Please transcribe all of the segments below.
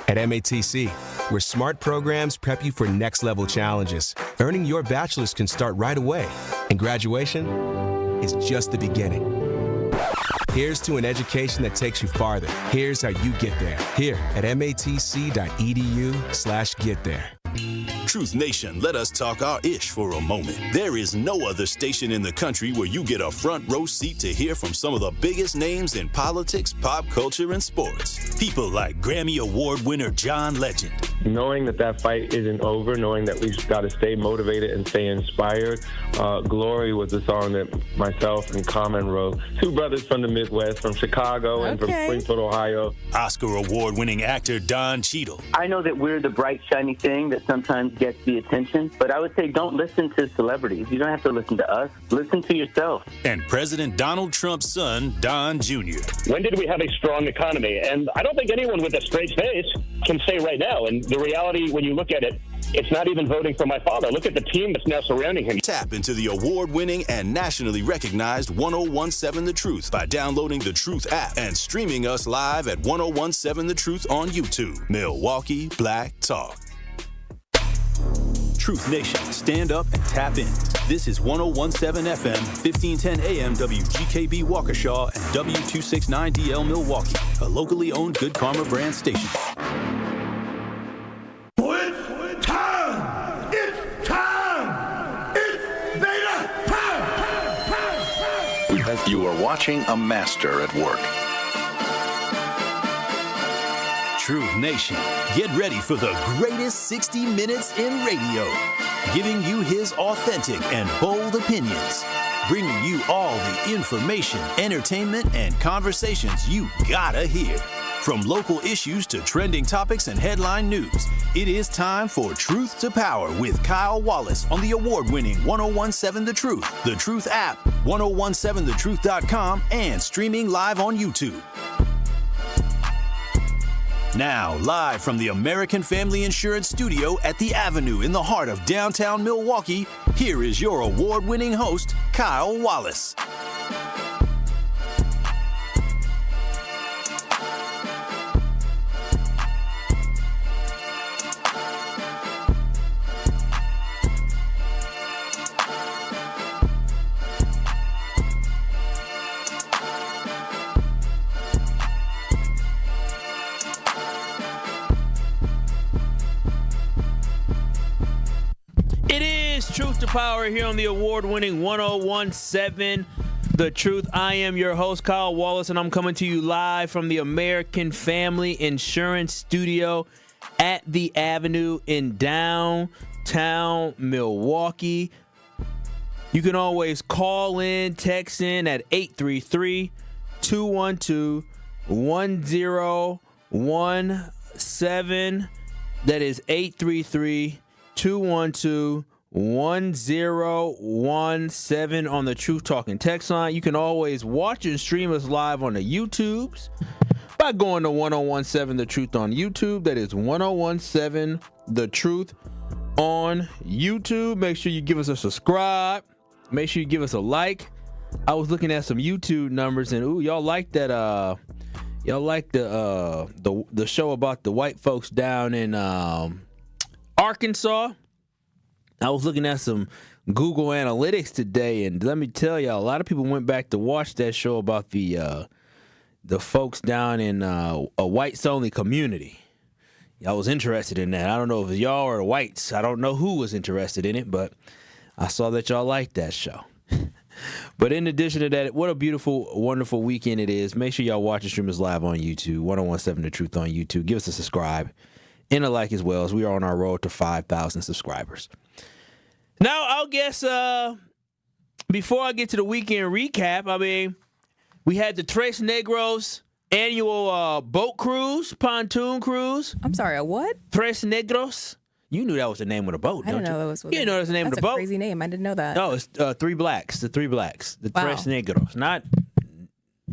At MATC, where smart programs prep you for next-level challenges, earning your bachelor's can start right away, and graduation is just the beginning. Here's to an education that takes you farther. Here's how you get there. Here at matc.edu/get there. Truth Nation, let us talk our ish for a moment. There is no other station in the country where you get a front row seat to hear from some of the biggest names in politics, pop culture, and sports. People like Grammy Award winner John Legend. Knowing that fight isn't over, knowing that we've got to stay motivated and stay inspired. Glory was a song that myself and Common wrote. Two brothers from the Midwest, from Chicago and from Springfield, Ohio. Oscar Award winning actor Don Cheadle. I know that we're the bright, shiny thing that sometimes gets the attention, but I would say don't listen to celebrities. You don't have to listen to us. Listen to yourself. And President Donald Trump's son, Don Jr. When did we have a strong economy? And I don't think anyone with a straight face can say right now. And the reality, when you look at it, it's not even voting for my father. Look at the team that's now surrounding him. Tap into the award-winning and nationally recognized 1017 The Truth by downloading the Truth app and streaming us live at 1017 The Truth on YouTube. Milwaukee Black Talk. Truth Nation, stand up and tap in. This is 1017 FM, 1510 AM WGKB Waukesha and W269DL Milwaukee, a locally owned Good Karma brand station. It's time! It's time! It's beta time! You are watching a master at work. Truth Nation, get ready for the greatest 60 minutes in radio, giving you his authentic and bold opinions, bringing you all the information, entertainment, and conversations you gotta hear. From local issues to trending topics and headline news, it is time for Truth to Power with Kyle Wallace on the award-winning 1017 The Truth, The Truth app, 1017thetruth.com, and streaming live on YouTube. Now, live from the American Family Insurance Studio at the Avenue in the heart of downtown Milwaukee, here is your award-winning host, Kyle Wallace. Truth to Power here on the award-winning 1017 The Truth. I am your host, Kyle Wallace, and I'm coming to you live from the American Family Insurance Studio at the Avenue in downtown Milwaukee. You can always call in, text in at 833-212-1017. That is 833-212-1017 on the Truth Talking text line. You can always watch and stream us live on the YouTubes by going to 1017 The Truth on YouTube. That is 1017 The Truth on YouTube. Make sure you give us a subscribe. Make sure you give us a like. I was looking at some YouTube numbers and y'all like that y'all like the show about the white folks down in Arkansas. I was looking at some Google Analytics today, and let me tell y'all, a lot of people went back to watch that show about the folks down in a whites-only community. I was interested in that. I don't know if it was y'all or the whites. I don't know who was interested in it, but I saw that y'all liked that show. But in addition to that, what a beautiful, wonderful weekend it is. Make sure y'all watch and stream us live on YouTube, 1017 The Truth on YouTube. Give us a subscribe and a like as well, as we are on our road to 5,000 subscribers. Now, I'll guess before I get to the weekend recap, I mean, we had the Tres Negros annual boat cruise, pontoon cruise. I'm sorry, a what? Tres Negros. You knew that was the name of the boat, don't you? I didn't know that was. You didn't know that was the name of the boat? That's a crazy name. I didn't know that. No, it's Three Blacks. The Three Blacks. The Wow. Tres Negros. Not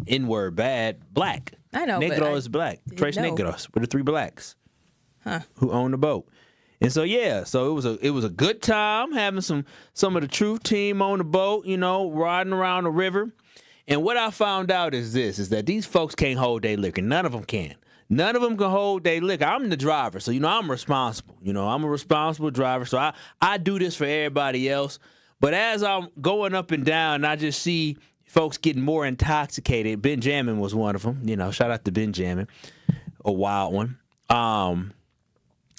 N-word bad. Black. I know, but Negro I is black. didn't Tres know. Negros. We're the Three Blacks. Huh. Who own the boat. And so it was a good time having some of the Truth team on the boat, you know, riding around the river. And what I found out is that these folks can't hold their liquor. None of them can. None of them can hold their liquor. I'm the driver, so, I'm responsible. I'm a responsible driver, so I do this for everybody else. But as I'm going up and down, I just see folks getting more intoxicated. Benjamin was one of them. Shout out to Benjamin, a wild one.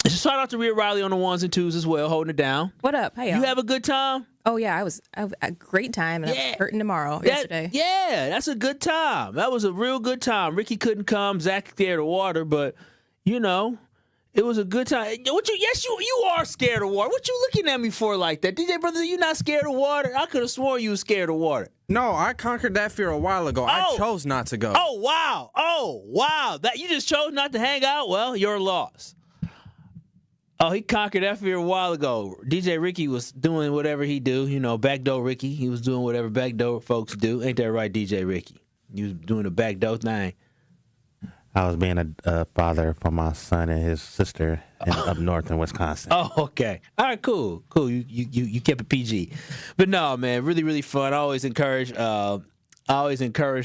Shout out to Rhea Riley on the ones and twos as well, holding it down. What up? Hey, y'all. You have a good time? Oh, yeah. I was a great time, and I'm hurting tomorrow yesterday. Yeah, that's a good time. That was a real good time. Ricky couldn't come. Zach scared of water, but, it was a good time. You are scared of water. What you looking at me for like that? DJ Brother, you not scared of water? I could have sworn you was scared of water. No, I conquered that fear a while ago. I chose not to go. Oh, wow. That you just chose not to hang out? Well, your loss. Oh, he conquered that fear a while ago. DJ Ricky was doing whatever he do. Backdoor Ricky. He was doing whatever backdoor folks do. Ain't that right, DJ Ricky? He was doing a backdoor thing. I was being a father for my son and his sister up north in Wisconsin. Oh, okay. All right, cool. You kept it PG. But no, man, really, really fun. I always encourage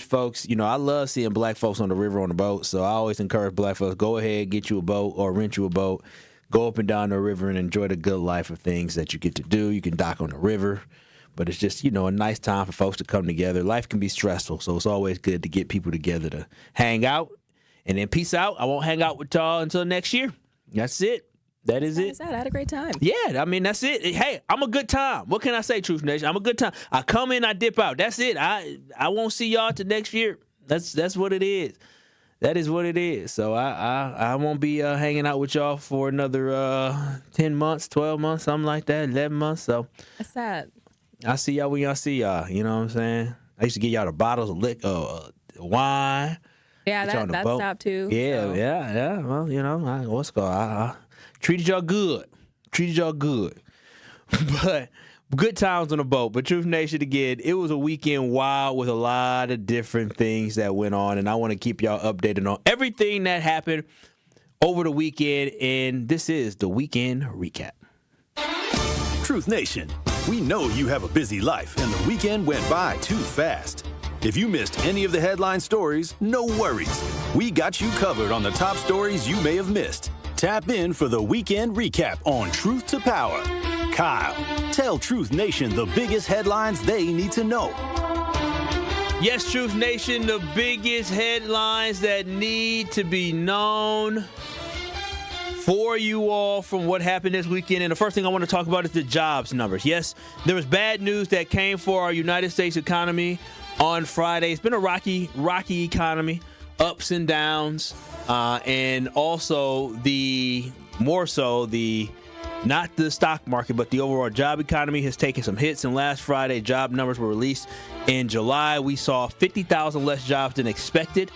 folks, I love seeing black folks on the river on the boat. So I always encourage black folks, go ahead, get you a boat or rent you a boat. Go up and down the river and enjoy the good life of things that you get to do. You can dock on the river, but it's just, a nice time for folks to come together. Life can be stressful, so it's always good to get people together to hang out. And then peace out. I won't hang out with y'all until next year. That's it. That is it. I had a great time. Yeah, that's it. Hey, I'm a good time. What can I say, Truth Nation? I'm a good time. I come in, I dip out. That's it. I won't see y'all till next year. That's what it is. That is what it is. So I won't be hanging out with y'all for another 10 months, 12 months, something like that, 11 months. So that's sad. I see y'all when y'all see y'all. You know what I'm saying? I used to get y'all the bottles of wine. Yeah, that's top too. Yeah, so. yeah. Well, what's it called? I treated y'all good. But good times on the boat. But Truth Nation, again, it was a weekend wild with a lot of different things that went on, and I want to keep y'all updated on everything that happened over the weekend, and this is the Weekend Recap. Truth Nation, we know you have a busy life, and the weekend went by too fast. If you missed any of the headline stories, no worries. We got you covered on the top stories you may have missed. Tap in for the Weekend Recap on Truth to Power. Kyle, tell Truth Nation the biggest headlines they need to know. Yes, Truth Nation, the biggest headlines that need to be known for you all from what happened this weekend. And the first thing I want to talk about is the jobs numbers. Yes, there was bad news that came for our United States economy on Friday. It's been a rocky economy, ups and downs, and also not the stock market, but the overall job economy has taken some hits. And last Friday, job numbers were released. In July, we saw 50,000 less jobs than expected,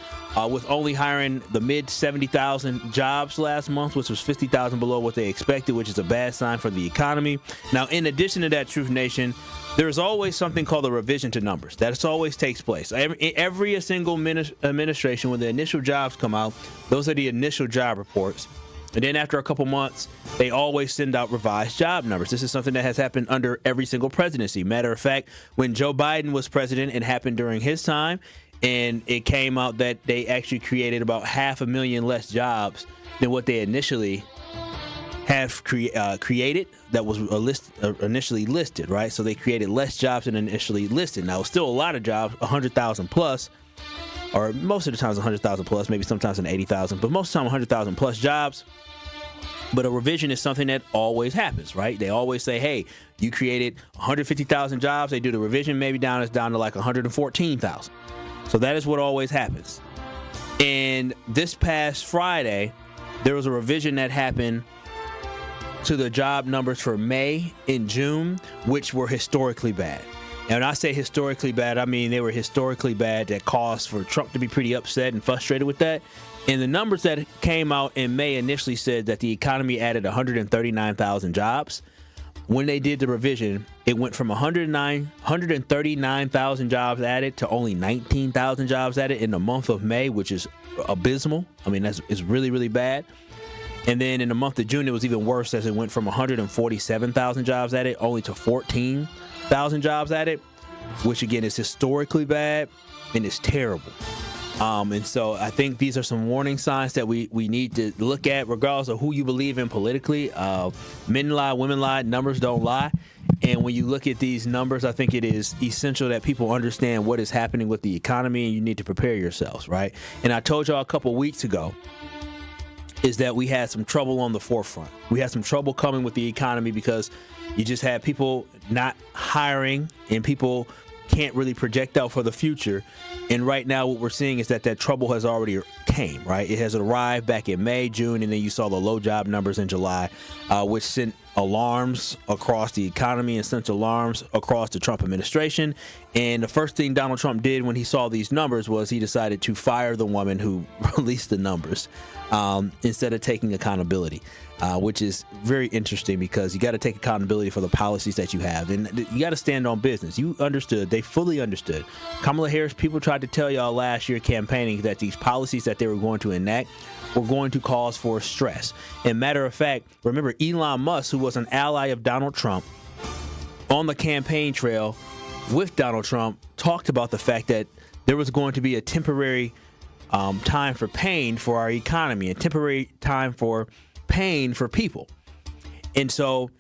with only hiring the mid 70,000 jobs last month, which was 50,000 below what they expected, which is a bad sign for the economy. Now, in addition to that, Truth Nation, there's always something called a revision to numbers. That always takes place. Every single administration, when the initial jobs come out, those are the initial job reports. And then after a couple months, they always send out revised job numbers. This is something that has happened under every single presidency. Matter of fact, when Joe Biden was president, it happened during his time, and it came out that they actually created about 500,000 less jobs than what they initially have created that was initially listed, right? So they created less jobs than initially listed. Now, it's still a lot of jobs, 100,000 plus, or most of the times 100,000 plus, maybe sometimes an 80,000, but most of the time 100,000 plus jobs. But a revision is something that always happens, right? They always say, hey, you created 150,000 jobs. They do the revision, maybe it's down to like 114,000. So that is what always happens. And this past Friday, there was a revision that happened to the job numbers for May and June, which were historically bad. And when I say historically bad, I mean they were historically bad that caused for Trump to be pretty upset and frustrated with that. And the numbers that came out in May initially said that the economy added 139,000 jobs. When they did the revision, it went from 139,000 jobs added to only 19,000 jobs added in the month of May, which is abysmal. I mean, it's really, really bad. And then in the month of June, it was even worse, as it went from 147,000 jobs added only to 14,000 jobs added, which again is historically bad and is terrible. And so I think these are some warning signs that we need to look at, regardless of who you believe in politically. Men lie, women lie, numbers don't lie. And when you look at these numbers, I think it is essential that people understand what is happening with the economy, and you need to prepare yourselves, right? And I told y'all a couple weeks ago is that we had some trouble on the forefront. We had some trouble coming with the economy because you just had people not hiring and people can't really project out for the future. And right now what we're seeing is that trouble has already came, right? It has arrived back in May, June, and then you saw the low job numbers in July, which sent alarms across the economy and sent alarms across the Trump administration. And the first thing Donald Trump did when he saw these numbers was he decided to fire the woman who released the numbers instead of taking accountability, which is very interesting because you got to take accountability for the policies that you have. And you got to stand on business. You understood. They fully understood. Kamala Harris, people tried to tell y'all last year campaigning that these policies that they were going to enact were going to cause for stress. And matter of fact, remember Elon Musk, who was an ally of Donald Trump on the campaign trail with Donald Trump, talked about the fact that there was going to be a temporary time for pain for our economy, a temporary time for pain for people. And so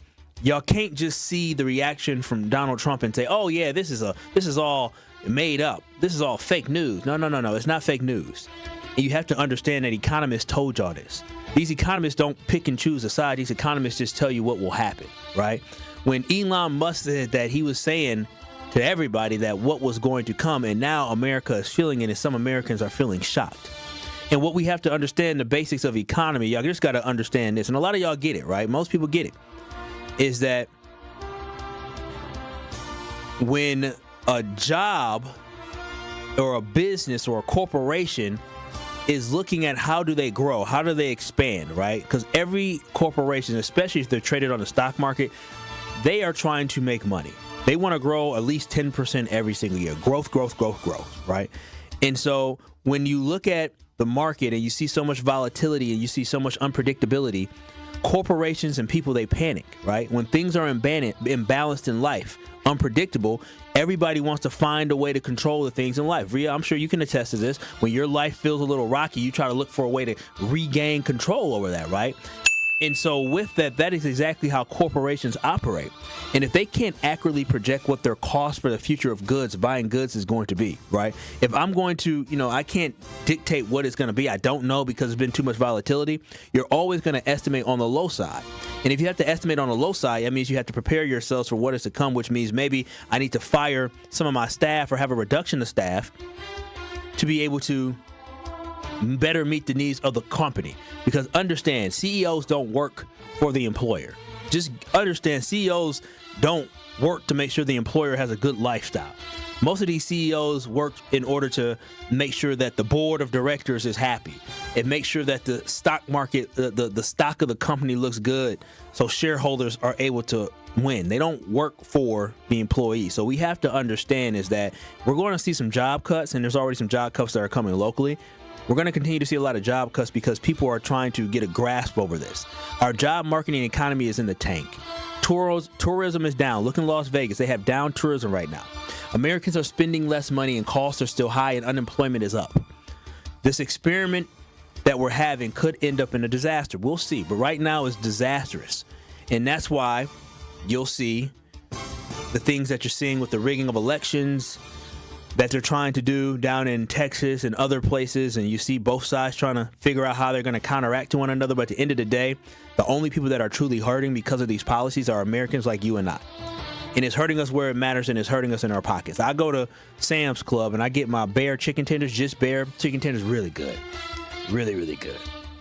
y'all can't just see the reaction from Donald Trump and say, oh yeah, this is all made up. This is all fake news. No. It's not fake news. And you have to understand that economists told y'all this. These economists don't pick and choose a side. These economists just tell you what will happen, right? When Elon Musk said that, he was saying to everybody that what was going to come, and now America is feeling it, and some Americans are feeling shocked. And what we have to understand, the basics of economy, y'all just got to understand this, and a lot of y'all get it, right? Most people get it, is that when a job or a business or a corporation is looking at how do they grow, how do they expand, right? Because every corporation, especially if they're traded on the stock market, they are trying to make money. They want to grow at least 10% every single year. Growth, right? And so when you look at the market and you see so much volatility and you see so much unpredictability, corporations and people, they panic, right? When things are imbalanced in life, unpredictable, everybody wants to find a way to control the things in life. Rhea, I'm sure you can attest to this. When your life feels a little rocky, you try to look for a way to regain control over that, right? And so with that is exactly how corporations operate. And if they can't accurately project what their cost for the future of goods, buying goods, is going to be, right? If I'm going to, I can't dictate what it's going to be. I don't know because there's been too much volatility. You're always going to estimate on the low side. And if you have to estimate on the low side, that means you have to prepare yourselves for what is to come, which means maybe I need to fire some of my staff or have a reduction of staff to be able to better meet the needs of the company. Because understand, CEOs don't work for the employer. Just understand, CEOs don't work to make sure the employer has a good lifestyle. Most of these CEOs work in order to make sure that the board of directors is happy and make sure that the stock market, the stock of the company looks good so shareholders are able to win. They don't work for the employee. So we have to understand is that we're going to see some job cuts, and there's already some job cuts that are coming locally. We're going to continue to see a lot of job cuts because people are trying to get a grasp over this. Our job marketing economy is in the tank. Tourism is down. Look in Las Vegas. They have down tourism right now. Americans are spending less money and costs are still high and unemployment is up. This experiment that we're having could end up in a disaster. We'll see. But right now it's disastrous. And that's why you'll see the things that you're seeing with the rigging of elections that they're trying to do down in Texas and other places, and you see both sides trying to figure out how they're going to counteract to one another. But at the end of the day, the only people that are truly hurting because of these policies are Americans like you and I. And it's hurting us where it matters, and it's hurting us in our pockets. I go to Sam's Club, and I get my Bear chicken tenders, just Bear chicken tenders, really good. Really, really good.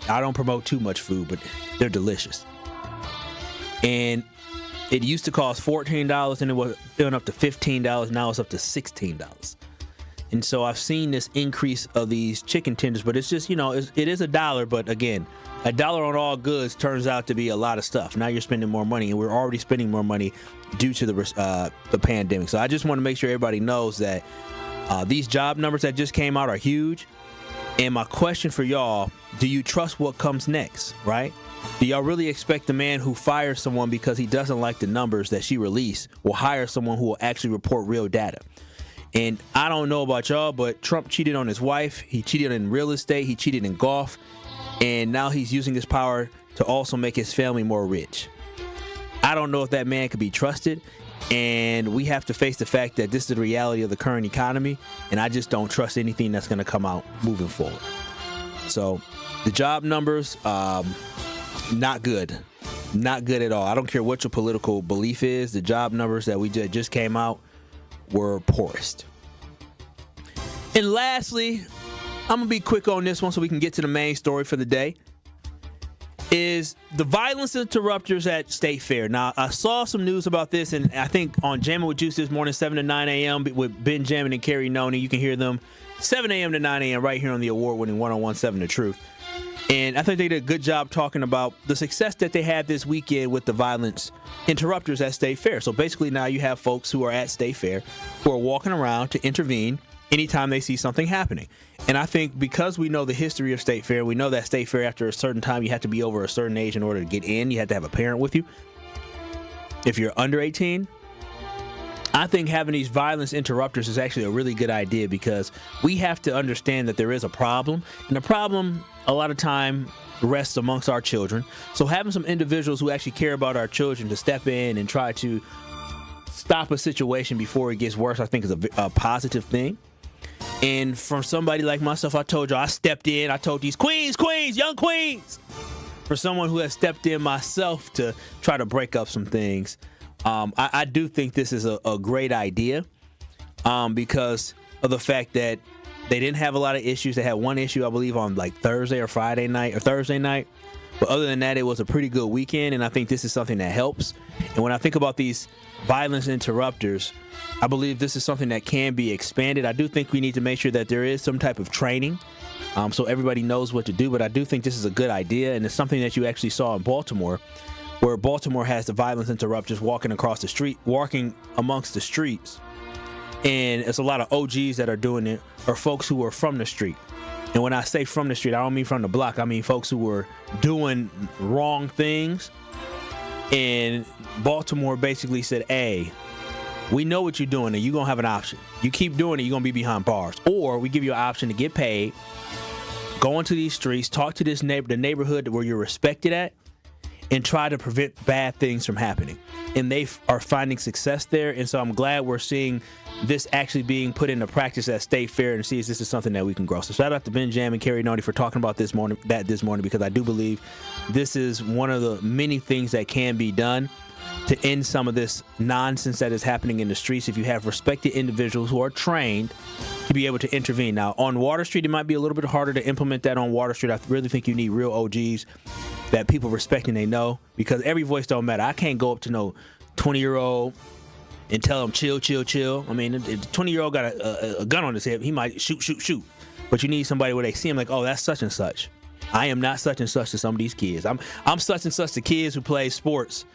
I don't promote too much food, but they're delicious. And it used to cost $14, and it went up to $15. Now it's up to $16. And so I've seen this increase of these chicken tenders, but it's just, it is $1. But again, $1 on all goods turns out to be a lot of stuff. Now you're spending more money, and we're already spending more money due to the pandemic. So I just want to make sure everybody knows that these job numbers that just came out are huge. And my question for y'all, do you trust what comes next, right? Do y'all really expect the man who fires someone because he doesn't like the numbers that she released will hire someone who will actually report real data? And I don't know about y'all, but Trump cheated on his wife. He cheated in real estate. He cheated in golf. And now he's using his power to also make his family more rich. I don't know if that man could be trusted. And we have to face the fact that this is the reality of the current economy. And I just don't trust anything that's going to come out moving forward. So the job numbers, not good. Not good at all. I don't care what your political belief is. The job numbers that we just came out were poorest. And lastly, I'm going to be quick on this one so we can get to the main story for the day, is the violence interrupters at State Fair. Now, I saw some news about this, and I think on Jammin' with Juice this morning, 7 to 9 a.m. with Ben Jammin and Carrie Noni. You can hear them 7 a.m. to 9 a.m. right here on the award-winning 101.7 The Truth. And I think they did a good job talking about the success that they had this weekend with the violence interrupters at State Fair. So basically now you have folks who are at State Fair who are walking around to intervene anytime they see something happening. And I think because we know the history of State Fair, we know that State Fair, after a certain time, you have to be over a certain age in order to get in. You have to have a parent with you. If you're under 18, I think having these violence interrupters is actually a really good idea, because we have to understand that there is a problem. And the problem, a lot of time, rests amongst our children. So having some individuals who actually care about our children to step in and try to stop a situation before it gets worse, I think is a positive thing. And from somebody like myself, I told you, I stepped in. I told these queens, young queens. For someone who has stepped in myself to try to break up some things, I do think this is a great idea, because of the fact that they didn't have a lot of issues. They had one issue, I believe, on like Thursday night. But other than that, it was a pretty good weekend, and I think this is something that helps. And when I think about these violence interrupters, I believe this is something that can be expanded. I do think we need to make sure that there is some type of training, so everybody knows what to do. But I do think this is a good idea, and it's something that you actually saw in Baltimore, where Baltimore has the violence interrupters walking amongst the streets. And it's a lot of OGs that are doing it, or folks who are from the street. And when I say from the street, I don't mean from the block. I mean folks who were doing wrong things. And Baltimore basically said, hey, we know what you're doing, and you're going to have an option. You keep doing it, you're going to be behind bars. Or we give you an option to get paid, go into these streets, talk to the neighborhood where you're respected at, and try to prevent bad things from happening. And they are finding success there. And so I'm glad we're seeing this actually being put into practice at State Fair, and see if this is something that we can grow. So shout out to Ben Jam and Carrie Noni for talking about this morning, because I do believe this is one of the many things that can be done to end some of this nonsense that is happening in the streets if you have respected individuals who are trained to be able to intervene. Now, on Water Street, it might be a little bit harder to implement that on Water Street. I really think you need real OGs that people respect and they know, because every voice don't matter. I can't go up to no 20-year-old and tell him chill. I mean, if the 20-year-old got a gun on his hip, he might shoot. But you need somebody where they see him like, oh, that's such and such. I am not such and such to some of these kids. I'm such and such to kids who play sports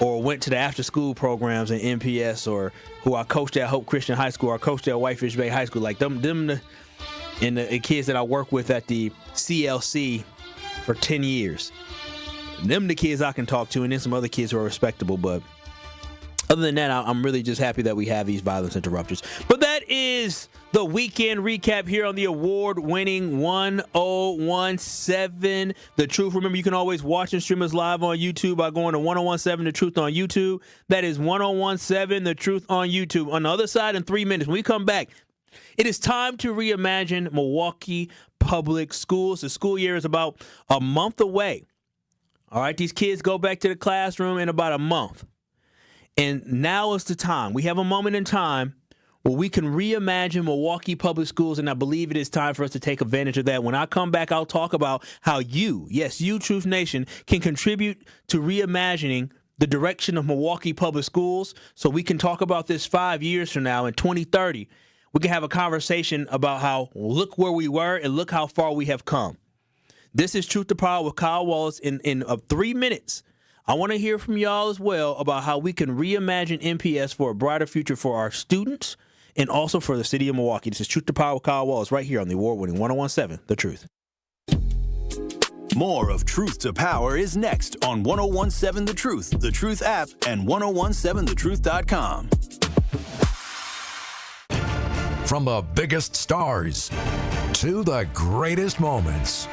or went to the after-school programs in MPS, or who I coached at Hope Christian High School, or I coached at Whitefish Bay High School. Like them and the kids that I work with at the CLC for 10 years. Them the kids I can talk to, and then some other kids who are respectable. But other than that, I'm really just happy that we have these violence interrupters. But that is the weekend recap here on the award-winning 101.7 The Truth. Remember, you can always watch and stream us live on YouTube by going to 101.7 The Truth on YouTube. That is 101.7 The Truth on YouTube. On the other side, in 3 minutes, when we come back, it is time to reimagine Milwaukee Public Schools. The school year is about a month away. All right, these kids go back to the classroom in about a month. And now is the time. We have a moment in time where we can reimagine Milwaukee Public Schools, and I believe it is time for us to take advantage of that. When I come back, I'll talk about how you, yes, you, Truth Nation, can contribute to reimagining the direction of Milwaukee Public Schools, so we can talk about this 5 years from now in 2030. We can have a conversation about how, look where we were and look how far we have come. This is Truth to Power with Kyle Wallace. In 3 minutes, I want to hear from y'all as well about how we can reimagine MPS for a brighter future for our students and also for the city of Milwaukee. This is Truth to Power with Kyle Wallace right here on the award-winning 101.7 The Truth. More of Truth to Power is next on 101.7 The Truth app, and 1017thetruth.com. From the biggest stars to the greatest moments.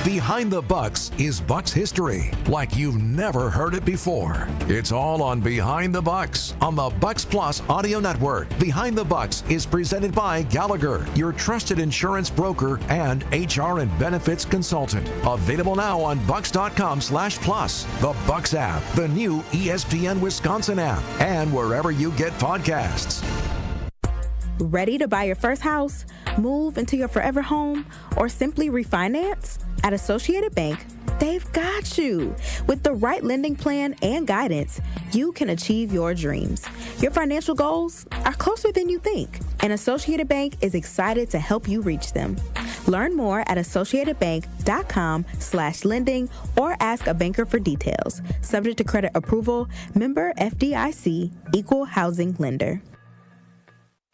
Behind the Bucks is Bucks history like you've never heard it before. It's all on Behind the Bucks on the Bucks Plus audio network. Behind the Bucks is presented by Gallagher, your trusted insurance broker and HR and benefits consultant. Available now on bucks.com/plus, the Bucks app, the new ESPN Wisconsin app, and wherever you get podcasts. Ready to buy your first house, move into your forever home, or simply refinance? At Associated Bank, they've got you. With the right lending plan and guidance, you can achieve your dreams. Your financial goals are closer than you think, and Associated Bank is excited to help you reach them. Learn more at associatedbank.com/lending or ask a banker for details. Subject to credit approval, member FDIC, equal housing lender.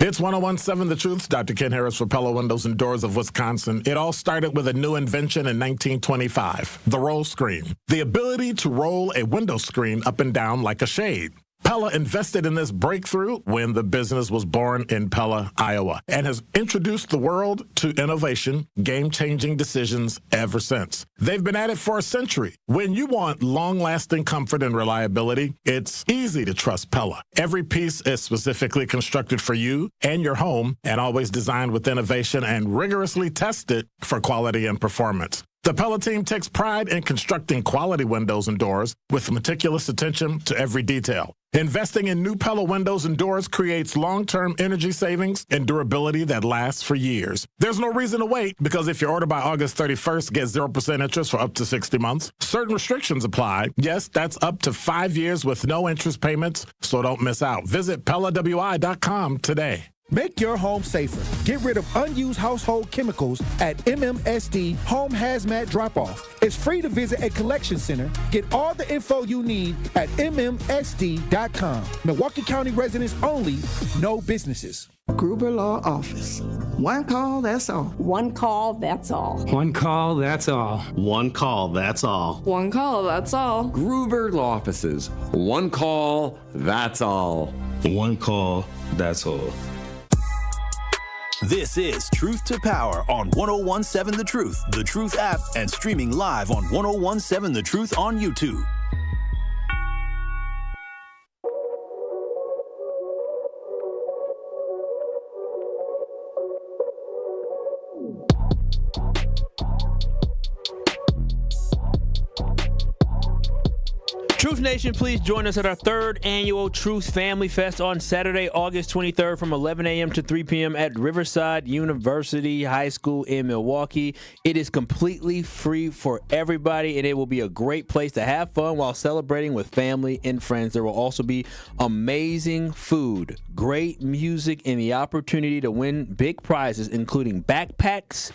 It's 101.7 The Truth. Dr. Ken Harris for Pella Windows and Doors of Wisconsin. It all started with a new invention in 1925, the roll screen. The ability to roll a window screen up and down like a shade. Pella invested in this breakthrough when the business was born in Pella, Iowa, and has introduced the world to innovation, game-changing decisions ever since. They've been at it for a century. When you want long-lasting comfort and reliability, it's easy to trust Pella. Every piece is specifically constructed for you and your home, and always designed with innovation and rigorously tested for quality and performance. The Pella team takes pride in constructing quality windows and doors with meticulous attention to every detail. Investing in new Pella windows and doors creates long-term energy savings and durability that lasts for years. There's no reason to wait, because if you order by August 31st, get 0% interest for up to 60 months. Certain restrictions apply. Yes, that's up to 5 years with no interest payments, so don't miss out. Visit PellaWI.com today. Make your home safer. Get rid of unused household chemicals at MMSD Home Hazmat Drop-Off. It's free to visit a collection center. Get all the info you need at MMSD.com. Milwaukee County residents only, no businesses. Gruber Law Office. One call, that's all. One call, that's all. One call, that's all. One call, that's all. One call, that's all. Gruber Law Offices. One call, that's all. One call, that's all. This is Truth to Power on 101.7 The Truth app, and streaming live on 101.7 The Truth on YouTube. Truth Nation, please join us at our third annual Truth Family Fest on Saturday, August 23rd from 11 a.m. to 3 p.m. at Riverside University High School in Milwaukee. It is completely free for everybody, and it will be a great place to have fun while celebrating with family and friends. There will also be amazing food, great music, and the opportunity to win big prizes, including backpacks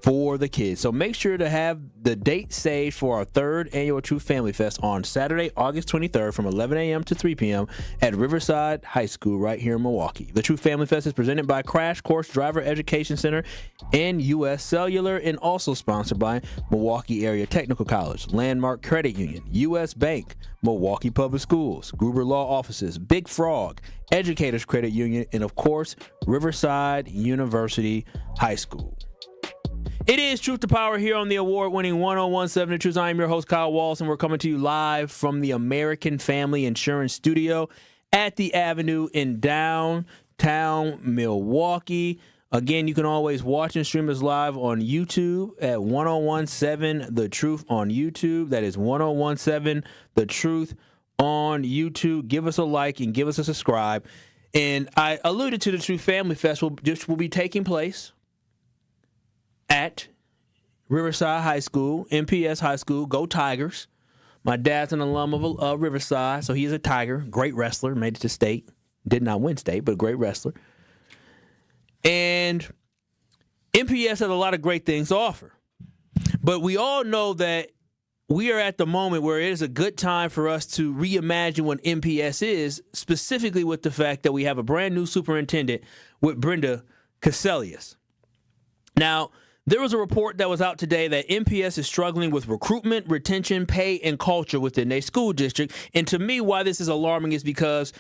for the kids. So make sure to have the date saved for our third annual Truth Family Fest on Saturday, August 23rd from 11 a.m. to 3 p.m. at Riverside High School right here in Milwaukee. The Truth Family Fest is presented by Crash Course Driver Education Center and U.S. Cellular, and also sponsored by Milwaukee Area Technical College, Landmark Credit Union, U.S. Bank, Milwaukee Public Schools, Gruber Law Offices, Big Frog, Educators Credit Union, and of course, Riverside University High School. It is Truth to Power here on the award-winning 101.7 The Truth. I am your host, Kyle Wallace, and we're coming to you live from the American Family Insurance Studio at the Avenue in downtown Milwaukee. Again, you can always watch and stream us live on YouTube at 101.7 The Truth on YouTube. That is 101.7 The Truth on YouTube. Give us a like and give us a subscribe. And I alluded to the Truth Family Fest, which will be taking place at Riverside High School, MPS High School. Go Tigers. My dad's an alum of Riverside, so he is a Tiger. Great wrestler, made it to state. Did not win state, but great wrestler. And MPS has a lot of great things to offer. But we all know that we are at the moment where it is a good time for us to reimagine what MPS is, specifically with the fact that we have a brand new superintendent with Brenda Cassellius. Now, there was a report that was out today that MPS is struggling with recruitment, retention, pay, and culture within their school district. And to me, why this is alarming is because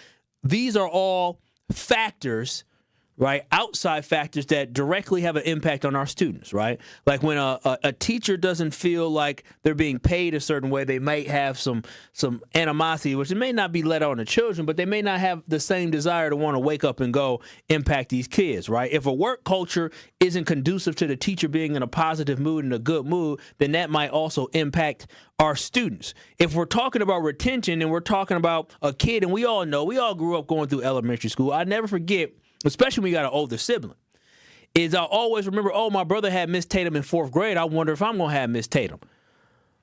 these are all factors right? Outside factors that directly have an impact on our students, right? Like when a teacher doesn't feel like they're being paid a certain way, they might have some animosity, which it may not be let on the children, but they may not have the same desire to want to wake up and go impact these kids, right? If a work culture isn't conducive to the teacher being in a positive mood and a good mood, then that might also impact our students. If we're talking about retention and we're talking about a kid, and we all know, we all grew up going through elementary school. I never forget, especially when you got an older sibling, is I always remember, oh, my brother had Miss Tatum in 4th grade. I wonder if I'm going to have Miss Tatum.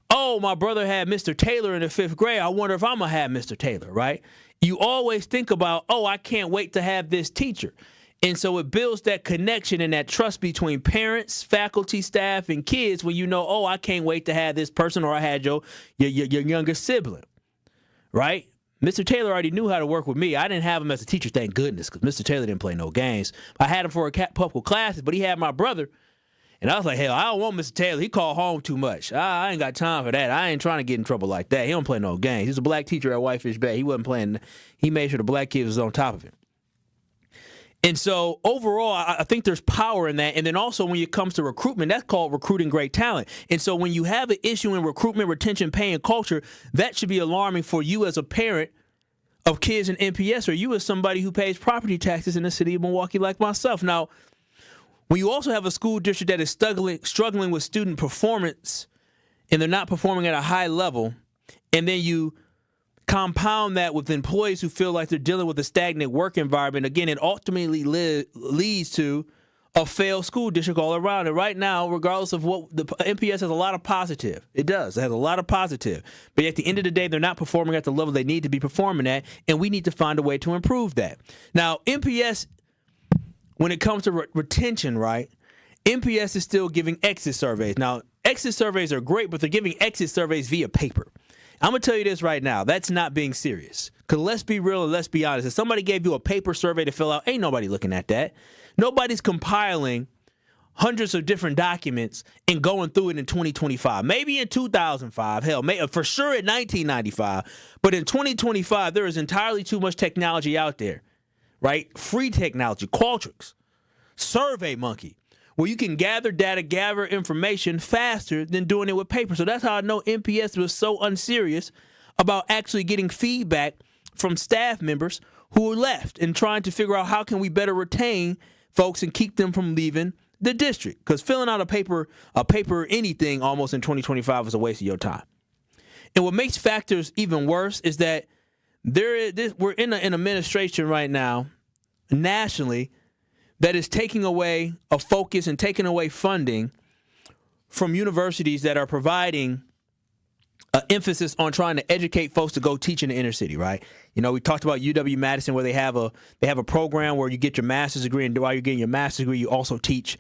Oh, my brother had Mr. Taylor in the 5th grade. I wonder if I'm going to have Mr. Taylor, right? You always think about, oh, I can't wait to have this teacher. And so it builds that connection and that trust between parents, faculty, staff, and kids when you know, oh, I can't wait to have this person, or I had your younger sibling, right? Mr. Taylor already knew how to work with me. I didn't have him as a teacher, thank goodness, because Mr. Taylor didn't play no games. I had him for a couple classes, but he had my brother. And I was like, hell, I don't want Mr. Taylor. He called home too much. I ain't got time for that. I ain't trying to get in trouble like that. He don't play no games. He's a black teacher at Whitefish Bay. He wasn't playing. He made sure the black kids was on top of him. And so overall, I think there's power in that. And then also when it comes to recruitment, that's called recruiting great talent. And so when you have an issue in recruitment, retention, pay, and culture, that should be alarming for you as a parent of kids in MPS, or you as somebody who pays property taxes in the city of Milwaukee like myself. Now, when you also have a school district that is struggling with student performance and they're not performing at a high level, and then you compound that with employees who feel like they're dealing with a stagnant work environment, again, it ultimately leads to a failed school district all around. And right now, regardless of what, the MPS has a lot of positive. It does. It has a lot of positive. But at the end of the day, they're not performing at the level they need to be performing at, and we need to find a way to improve that. Now, MPS, when it comes to retention, right, MPS is still giving exit surveys. Now, exit surveys are great, but they're giving exit surveys via paper. I'm going to tell you this right now. That's not being serious. Because let's be real and let's be honest. If somebody gave you a paper survey to fill out, ain't nobody looking at that. Nobody's compiling hundreds of different documents and going through it in 2025. Maybe in 2005. Hell, for sure in 1995. But in 2025, there is entirely too much technology out there, right? Free technology, Qualtrics, SurveyMonkey, where you can gather data, gather information faster than doing it with paper. So that's how I know MPS was so unserious about actually getting feedback from staff members who were left and trying to figure out how can we better retain folks and keep them from leaving the district. Because filling out a paper anything almost in 2025 is a waste of your time. And what makes factors even worse is that we're in an administration right now nationally that is taking away a focus and taking away funding from universities that are providing an emphasis on trying to educate folks to go teach in the inner city, right? You know, we talked about UW-Madison where they have a program where you get your master's degree, and while you're getting your master's degree, you also teach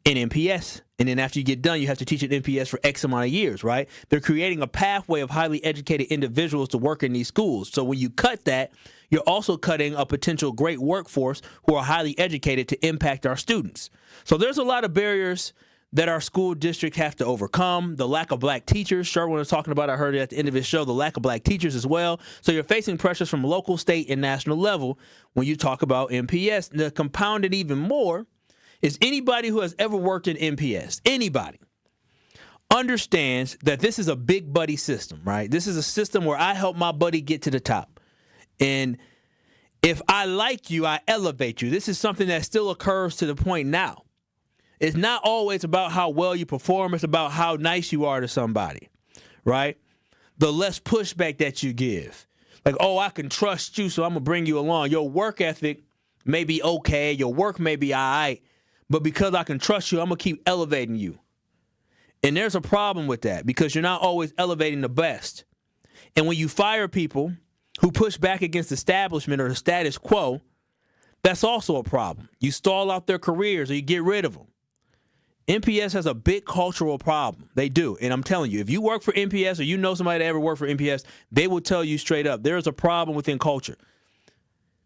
in MPS. And then after you get done, you have to teach at MPS for X amount of years, right? They're creating a pathway of highly educated individuals to work in these schools. So when you cut that, you're also cutting a potential great workforce who are highly educated to impact our students. So there's a lot of barriers that our school district have to overcome. The lack of black teachers. Sherwin was talking about, I heard it at the end of his show, the lack of black teachers as well. So you're facing pressures from local, state, and national level when you talk about MPS. And to compound it even more is anybody who has ever worked in MPS, anybody, understands that this is a big buddy system, right? This is a system where I help my buddy get to the top. And if I like you, I elevate you. This is something that still occurs to the point now. It's not always about how well you perform. It's about how nice you are to somebody, right? The less pushback that you give. Like, oh, I can trust you, so I'm going to bring you along. Your work ethic may be okay. Your work may be all right. But because I can trust you, I'm going to keep elevating you. And there's a problem with that because you're not always elevating the best. And when you fire people who push back against establishment or the status quo, that's also a problem. You stall out their careers or you get rid of them. MPS has a big cultural problem. They do. And I'm telling you, if you work for MPS or you know somebody that ever worked for MPS, they will tell you straight up, there is a problem within culture.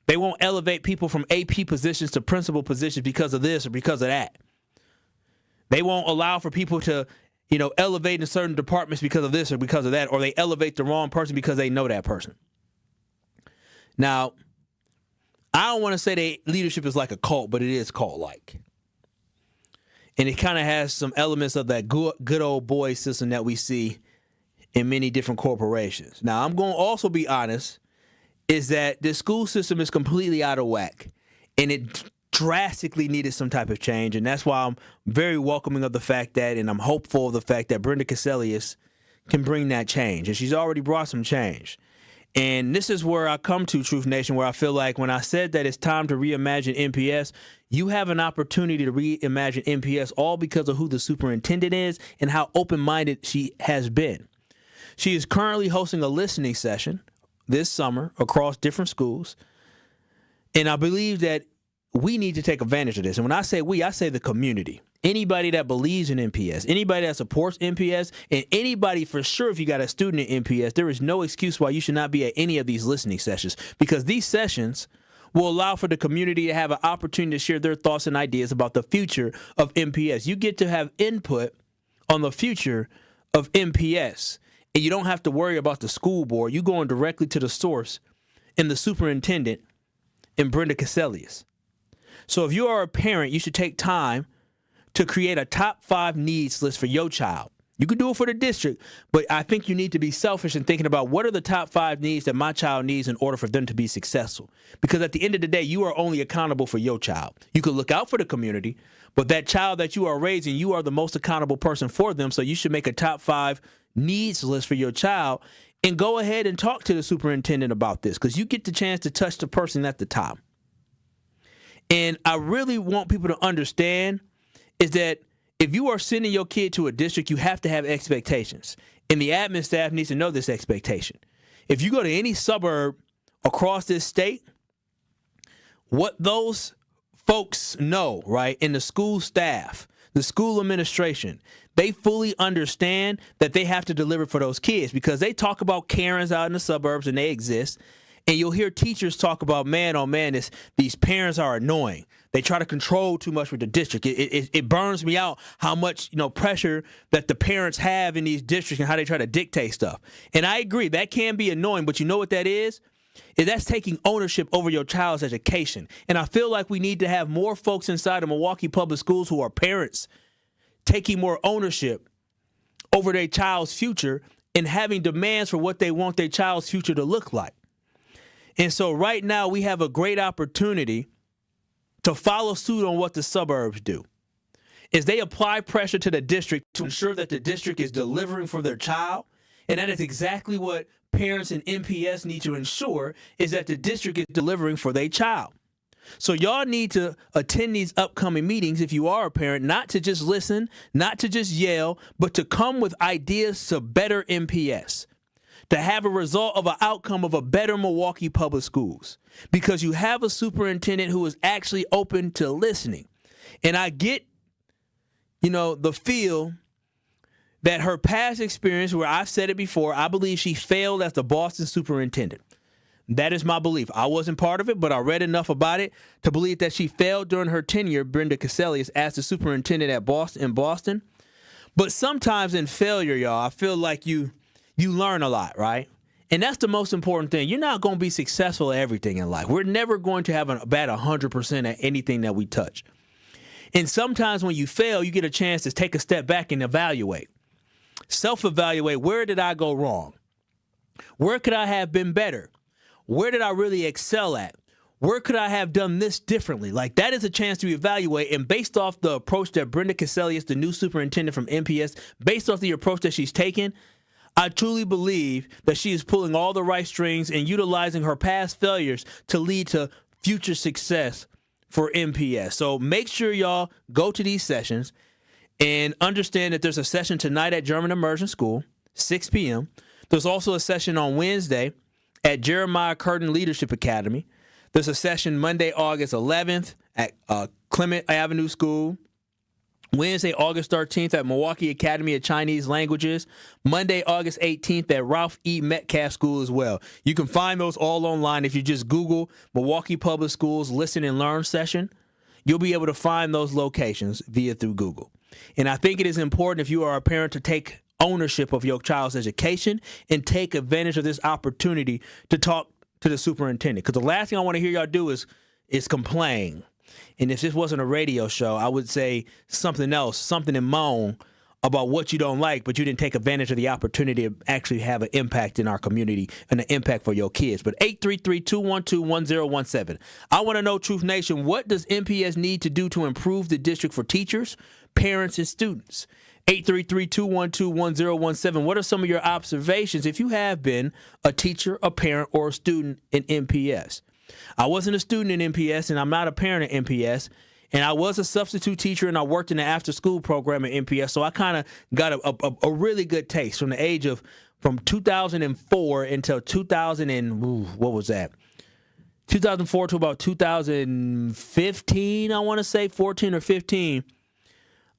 They won't elevate people from AP positions to principal positions because of this or because of that. They won't allow for people to, elevate in certain departments because of this or because of that, or they elevate the wrong person because they know that person. Now, I don't want to say that leadership is like a cult, but it is cult-like. And it kind of has some elements of that good old boy system that we see in many different corporations. Now, I'm going to also be honest, is that the school system is completely out of whack, and it drastically needed some type of change, and that's why I'm very welcoming of the fact that, and I'm hopeful of the fact that Brenda Cassellius can bring that change, and she's already brought some change. And this is where I come to, Truth Nation, where I feel like when I said that it's time to reimagine MPS, you have an opportunity to reimagine MPS all because of who the superintendent is and how open-minded she has been. She is currently hosting a listening session this summer across different schools, and I believe that we need to take advantage of this. And when I say we, I say the community. Anybody that believes in MPS, anybody that supports MPS, and anybody for sure if you got a student in MPS, there is no excuse why you should not be at any of these listening sessions, because these sessions will allow for the community to have an opportunity to share their thoughts and ideas about the future of MPS. You get to have input on the future of MPS, and you don't have to worry about the school board. You're going directly to the source and the superintendent and Brenda Cassellius. So if you are a parent, you should take time to create a top 5 needs list for your child. You can do it for the district, but I think you need to be selfish in thinking about what are the top 5 needs that my child needs in order for them to be successful. Because at the end of the day, you are only accountable for your child. You can look out for the community, but that child that you are raising, you are the most accountable person for them. So you should make a top 5 needs list for your child and go ahead and talk to the superintendent about this, because you get the chance to touch the person at the top. And I really want people to understand is that if you are sending your kid to a district, you have to have expectations. And the admin staff needs to know this expectation. If you go to any suburb across this state, what those folks know, right, and the school staff, the school administration, they fully understand that they have to deliver for those kids, because they talk about Karens out in the suburbs, and they exist. And you'll hear teachers talk about, man, oh man, these parents are annoying. They try to control too much with the district. It burns me out how much pressure that the parents have in these districts and how they try to dictate stuff. And I agree, that can be annoying, but you know what that is? That's taking ownership over your child's education. And I feel like we need to have more folks inside of Milwaukee Public Schools who are parents taking more ownership over their child's future and having demands for what they want their child's future to look like. And so right now we have a great opportunity to follow suit on what the suburbs do. Is they apply pressure to the district to ensure that the district is delivering for their child. And that is exactly what parents in MPS need to ensure, is that the district is delivering for their child. So y'all need to attend these upcoming meetings if you are a parent, not to just listen, not to just yell, but to come with ideas to better MPS, to have a result of an outcome of a better Milwaukee Public Schools, because you have a superintendent who is actually open to listening. And I get, the feel that her past experience, where I've said it before, I believe she failed as the Boston superintendent. That is my belief. I wasn't part of it, but I read enough about it to believe that she failed during her tenure, Brenda Cassellius, as the superintendent in Boston. But sometimes in failure, y'all, I feel like you learn a lot, right? And that's the most important thing. You're not going to be successful at everything in life. We're never going to have a bat 100% at anything that we touch. And sometimes when you fail, you get a chance to take a step back and evaluate. Self-evaluate, where did I go wrong? Where could I have been better? Where did I really excel at? Where could I have done this differently? Like, that is a chance to evaluate. And based off the approach that Brenda Cassellius, the new superintendent from MPS, based off the approach that she's taken, I truly believe that she is pulling all the right strings and utilizing her past failures to lead to future success for MPS. So make sure y'all go to these sessions and understand that there's a session tonight at German Immersion School, 6 p.m. There's also a session on Wednesday at Jeremiah Curtin Leadership Academy. There's a session Monday, August 11th at Clement Avenue School. Wednesday, August 13th at Milwaukee Academy of Chinese Languages. Monday, August 18th at Ralph E. Metcalf School as well. You can find those all online. If you just Google Milwaukee Public Schools Listen and Learn session, you'll be able to find those locations through Google. And I think it is important, if you are a parent, to take ownership of your child's education and take advantage of this opportunity to talk to the superintendent. Because the last thing I want to hear y'all do is is complain. And if this wasn't a radio show, I would say something else, something in moan about what you don't like, but you didn't take advantage of the opportunity to actually have an impact in our community and an impact for your kids. But 833-212-1017. I want to know, Truth Nation, what does MPS need to do to improve the district for teachers, parents, and students? 833-212-1017. What are some of your observations if you have been a teacher, a parent, or a student in MPS? I wasn't a student in MPS, and I'm not a parent in MPS. And I was a substitute teacher, and I worked in the after-school program at MPS, so I kind of got a really good taste from the age of from 2004 until 2004 to about 2015, I want to say, 14 or 15.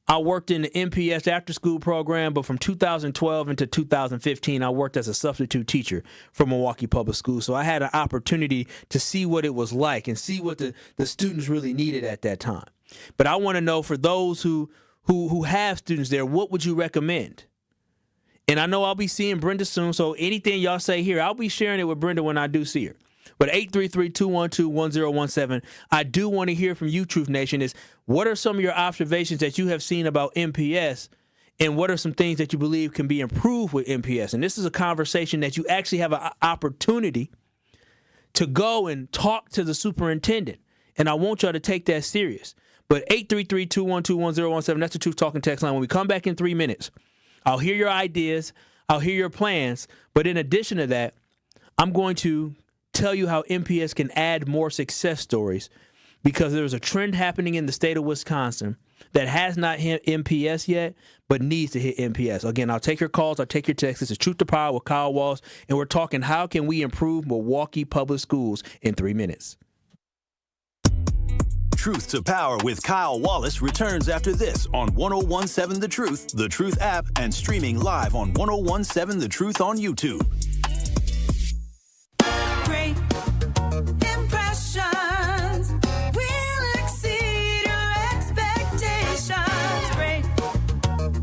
I worked in the MPS after-school program, but from 2012 into 2015, I worked as a substitute teacher for Milwaukee Public Schools. So I had an opportunity to see what it was like and see what the students really needed at that time. But I want to know, for those who have students there, what would you recommend? And I know I'll be seeing Brenda soon, so anything y'all say here, I'll be sharing it with Brenda when I do see her. But 833-212-1017, I do want to hear from you, Truth Nation, is what are some of your observations that you have seen about MPS, and what are some things that you believe can be improved with MPS? And this is a conversation that you actually have an opportunity to go and talk to the superintendent, and I want y'all to take that serious. But 833-212-1017, that's the Truth Talking text line. When we come back in 3 minutes, I'll hear your ideas, I'll hear your plans, but in addition to that, I'm going to tell you how MPS can add more success stories, because there's a trend happening in the state of Wisconsin that has not hit MPS yet, but needs to hit MPS. Again, I'll take your calls, I'll take your texts. This is Truth to Power with Kyle Wallace, and we're talking how can we improve Milwaukee Public Schools in 3 minutes. Truth to Power with Kyle Wallace returns after this on 101.7 The Truth app, and streaming live on 101.7 The Truth on YouTube. Great impressions will exceed your expectations. Great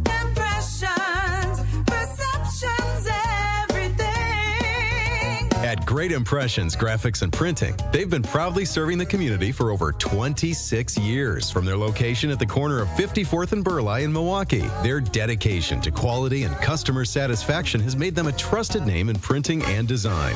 impressions, perceptions, everything. At Great Impressions Graphics and Printing, they've been proudly serving the community for over 26 years. From their location at the corner of 54th and Burleigh in Milwaukee, their dedication to quality and customer satisfaction has made them a trusted name in printing and design.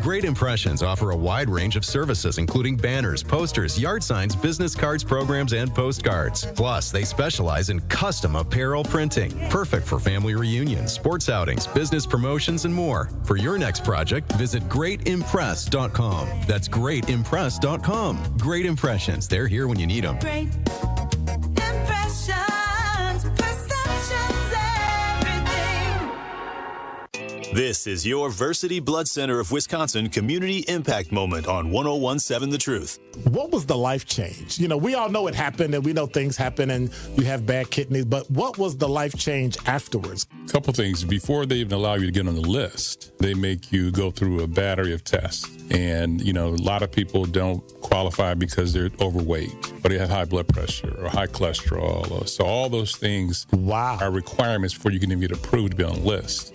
Great Impressions offer a wide range of services, including banners, posters, yard signs, business cards, programs, and postcards. Plus, they specialize in custom apparel printing, perfect for family reunions, sports outings, business promotions, and more. For your next project, visit greatimpress.com. That's greatimpress.com. Great Impressions. They're here when you need them. Great impressions, perceptions, everything. This is your Versity Blood Center of Wisconsin Community Impact Moment on 101.7 The Truth. What was the life change? You know, we all know it happened, and we know things happen and you have bad kidneys, but what was the life change afterwards? A couple things. Before they even allow you to get on the list, they make you go through a battery of tests. And, you know, a lot of people don't qualify because they're overweight, or they have high blood pressure or high cholesterol. So all those things are requirements before you can even get approved to be on the list.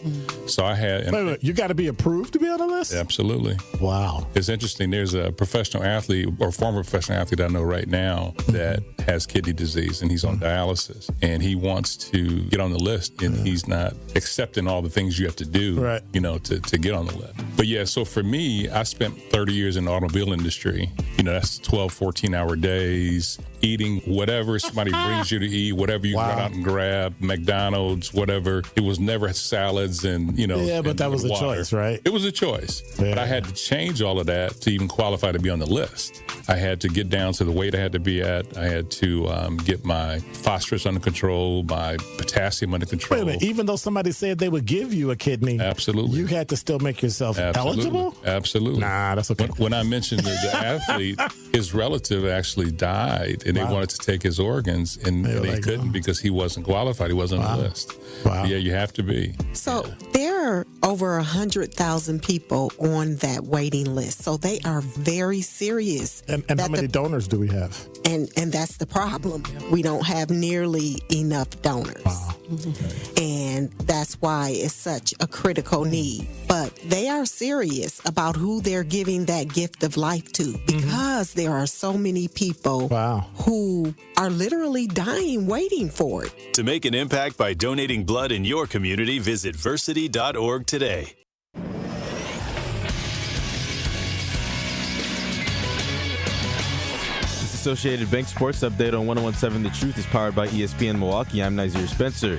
So I had... Wait, you got to be approved to be on the list? Absolutely. Wow. It's interesting. There's a professional athlete or former professional athlete I know right now that has kidney disease, and he's on dialysis, and he wants to get on the list, and he's not accepting all the things you have to do, you know, to get on the list. But yeah, so for me, I spent 30 years in the automobile industry. You know, that's 12, 14-hour days, eating whatever somebody brings you to eat, whatever you run out and grab, McDonald's, whatever. It was never salads and, you know. Yeah, but that was a choice, right? It was a choice. Yeah. But I had to change all of that to even qualify to be on the list. I had to get down to the weight I had to be at. I had to get my phosphorus under control, my potassium under control. Wait a minute. Even though somebody said they would give you a kidney, absolutely, you had to still make yourself eligible? Absolutely. Nah, that's okay. When I mentioned the athlete, his relative actually died, and they wanted to take his organs, and they couldn't because he wasn't qualified. He wasn't on the list. Wow. Yeah, you have to be. So there are over 100,000 people on that waiting list. So they are very serious. And how many donors do we have? And that's the problem. We don't have nearly enough donors. Wow. And that that's why it's such a critical need. But they are serious about who they're giving that gift of life to, because there are so many people who are literally dying waiting for it. To make an impact by donating blood in your community, visit versity.org today. Associated Bank Sports Update on 101.7 The Truth is powered by ESPN Milwaukee. I'm Nazir Spencer.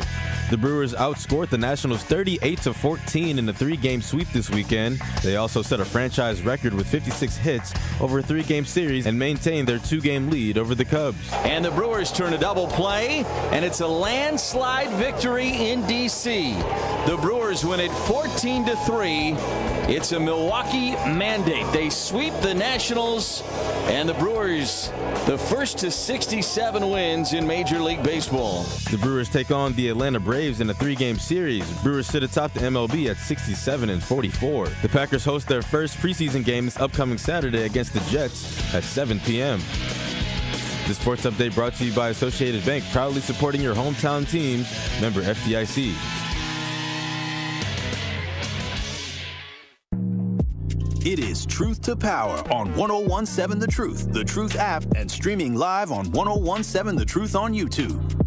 The Brewers outscored the Nationals 38-14 in a 3-game sweep this weekend. They also set a franchise record with 56 hits over a 3-game series and maintained their 2-game lead over the Cubs. And the Brewers turn a double play, and it's a landslide victory in D.C. The Brewers win it 14-3. It's a Milwaukee mandate. They sweep the Nationals, and the Brewers, the first to 67 wins in Major League Baseball. The Brewers take on the Atlanta Braves in a 3-game series. Brewers sit atop the MLB at 67-44. The Packers host their first preseason game this upcoming Saturday against the Jets at 7 p.m. The Sports Update brought to you by Associated Bank, proudly supporting your hometown teams. Member FDIC. It is Truth to Power on 101.7 The Truth app, and streaming live on 101.7 The Truth on YouTube.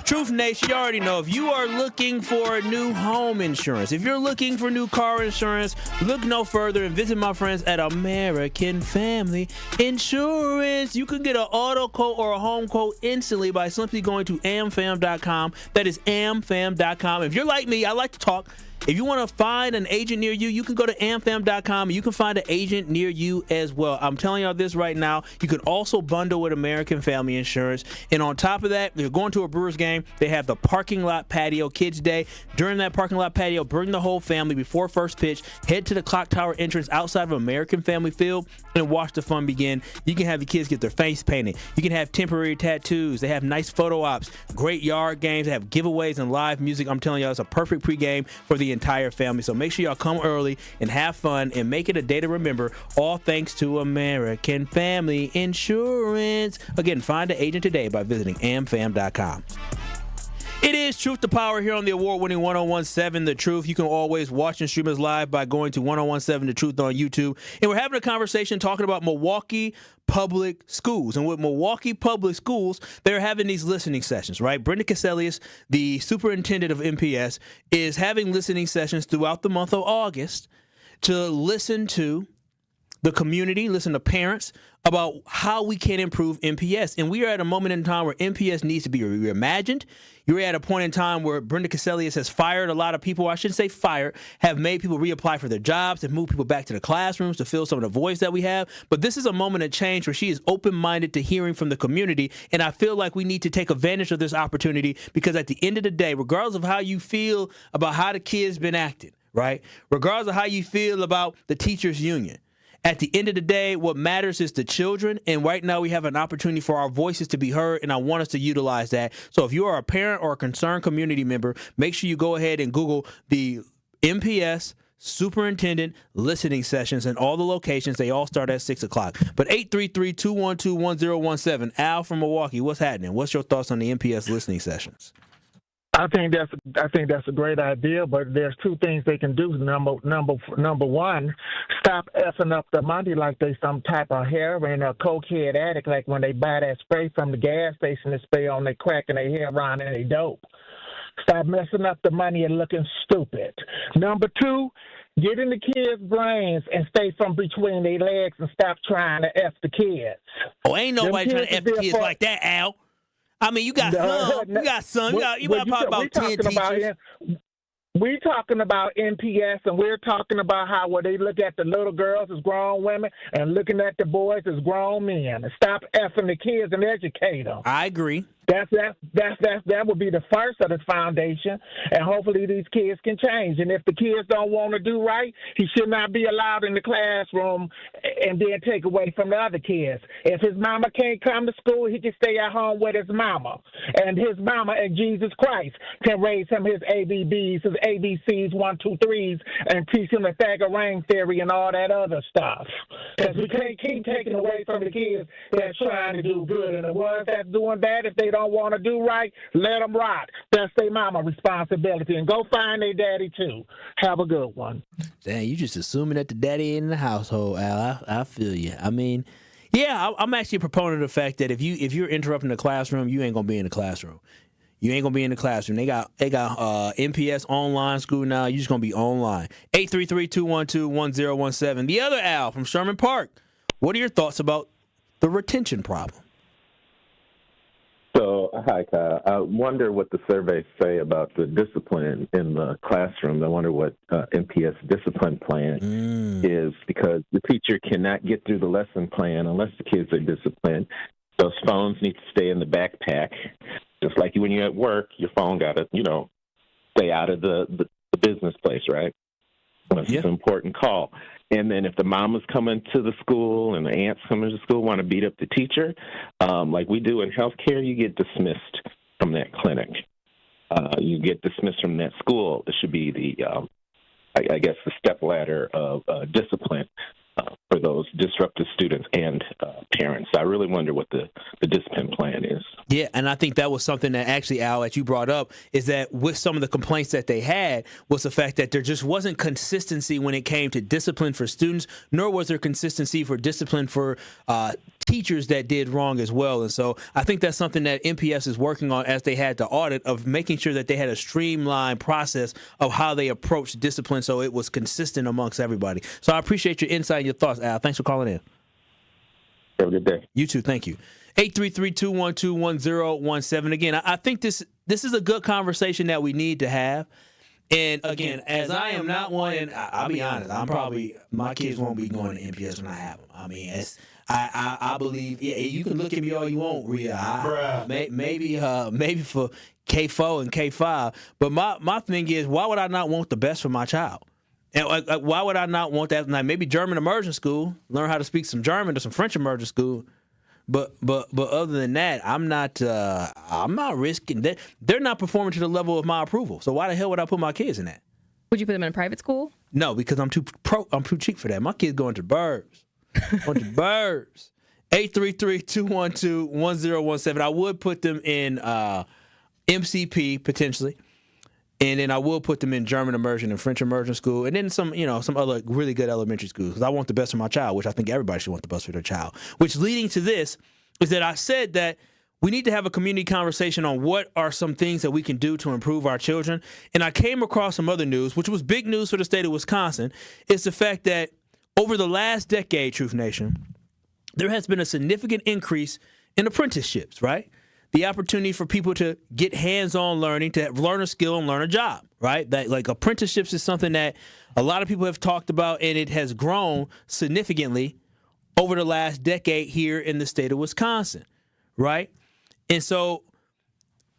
Truth Nation, you already know, if you are looking for a new home insurance, if you're looking for new car insurance, look no further and visit my friends at American Family Insurance. You can get an auto quote or a home quote instantly by simply going to amfam.com. That is amfam.com. If you're like me, I like to talk. If you want to find an agent near you, you can go to amfam.com and you can find an agent near you as well. I'm telling y'all this right now. You can also bundle with American Family Insurance. And on top of that, if you're going to a Brewers game, they have the parking lot patio kids day. During that parking lot patio, bring the whole family before first pitch. Head to the clock tower entrance outside of American Family Field and watch the fun begin. You can have the kids get their face painted. You can have temporary tattoos. They have nice photo ops, great yard games. They have giveaways and live music. I'm telling y'all, it's a perfect pregame for the entire family. So make sure y'all come early and have fun and make it a day to remember, all thanks to American Family Insurance. Again, find an agent today by visiting amfam.com. It is Truth to Power here on the award-winning 101.7 The Truth. You can always watch and stream us live by going to 101.7 The Truth on YouTube. And we're having a conversation talking about Milwaukee Public Schools. And with Milwaukee Public Schools, they're having these listening sessions, right? Brenda Caselius, the superintendent of MPS, is having listening sessions throughout the month of August to listen to the community, listen to parents about how we can improve MPS. And we are at a moment in time where MPS needs to be reimagined. You're at a point in time where Brenda Caselius has fired a lot of people. I shouldn't say fired, have made people reapply for their jobs, have moved people back to the classrooms to fill some of the voids that we have. But this is a moment of change where she is open-minded to hearing from the community. And I feel like we need to take advantage of this opportunity, because at the end of the day, regardless of how you feel about how the kids been acting, right? Regardless of how you feel about the teachers union, at the end of the day, what matters is the children, and right now we have an opportunity for our voices to be heard, and I want us to utilize that. So if you are a parent or a concerned community member, make sure you go ahead and Google the MPS Superintendent Listening Sessions and all the locations. They all start at 6 o'clock. But 833-212-1017. Al from Milwaukee, what's happening? What's your thoughts on the MPS Listening Sessions? I think that's a great idea, but there's two things they can do. Number one, stop effing up the money like they some type of heroin or cokehead addict, like when they buy that spray from the gas station to spray on their crack and their heroin and their dope. Stop messing up the money and looking stupid. Number two, get in the kids' brains and stay from between their legs and stop trying to F the kids. Oh, ain't nobody trying to F the kids like that, Al. I mean, you got some. You got some. You got probably about 10 teachers. We're talking about MPS, and we're talking about how they look at the little girls as grown women and looking at the boys as grown men. Stop effing the kids and educate them. I agree. That would be the first of the foundation, and hopefully these kids can change. And if the kids don't want to do right, he should not be allowed in the classroom and then take away from the other kids. If his mama can't come to school, he can stay at home with his mama, and his mama and Jesus Christ can raise him his ABBs, his ABCs, 1, 2, 3s, and teach him the Pythagorean theory and all that other stuff. Because we can't keep taking away from the kids that's trying to do good, and the ones that's doing bad, if they don't want to do right, let them rot. That's their mama responsibility, and go find their daddy too. Have a good one. Dang, you just assuming that the daddy ain't in the household, Al. I feel you. I mean, yeah, I'm actually a proponent of the fact that if you're interrupting the classroom, you ain't gonna be in the classroom. You ain't gonna be in the classroom. They got MPS online school now. You just gonna be online. 833-212-1017. The other Al from Sherman Park. What are your thoughts about the retention problem? So, hi, Kyle. I wonder what the surveys say about the discipline in the classroom. I wonder what MPS discipline plan is, because the teacher cannot get through the lesson plan unless the kids are disciplined. Those phones need to stay in the backpack. Just like when you're at work, your phone got to, stay out of the business place, right? It's an important call. And then if the mama's coming to the school and the aunt's coming to the school, want to beat up the teacher, like we do in healthcare, you get dismissed from that clinic. You get dismissed from that school. It should be the, I guess, the step ladder of discipline for those disruptive students and parents. I really wonder what the discipline plan is. Yeah, and I think that was something that actually, Al, that you brought up, is that with some of the complaints that they had was the fact that there just wasn't consistency when it came to discipline for students, nor was there consistency for discipline for teachers that did wrong as well. And so I think that's something that MPS is working on as they had the audit, of making sure that they had a streamlined process of how they approached discipline so it was consistent amongst everybody. So I appreciate your insight and your thoughts, Al. Thanks for calling in. Have a good day. You too. Thank you. 833-212-1017. Again, I think this is a good conversation that we need to have. And again, as I am not one, and I'll be honest, my kids won't be going to MPS when I have them. I mean, I believe, yeah, you can look at me all you want, Rhea. Maybe for K4 and K5. But my thing is, why would I not want the best for my child? And why would I not want that? Like, maybe German immersion school, learn how to speak some German, or some French immersion school. But other than that, I'm not risking that. They're not performing to the level of my approval. So why the hell would I put my kids in that? Would you put them in a private school? No, because I'm too cheap for that. My kids going to Burbs. 833-212-1017. I would put them in MCP potentially. And then I will put them in German immersion and French immersion school, and then some other really good elementary schools, because I want the best for my child, which I think everybody should want the best for their child. Which, leading to this, is that I said that we need to have a community conversation on what are some things that we can do to improve our children. And I came across some other news, which was big news for the state of Wisconsin. It's the fact that over the last decade, Truth Nation, there has been a significant increase in apprenticeships, right? The opportunity for people to get hands-on learning, to learn a skill and learn a job, right? That, like, apprenticeships is something that a lot of people have talked about, and it has grown significantly over the last decade here in the state of Wisconsin, right? And so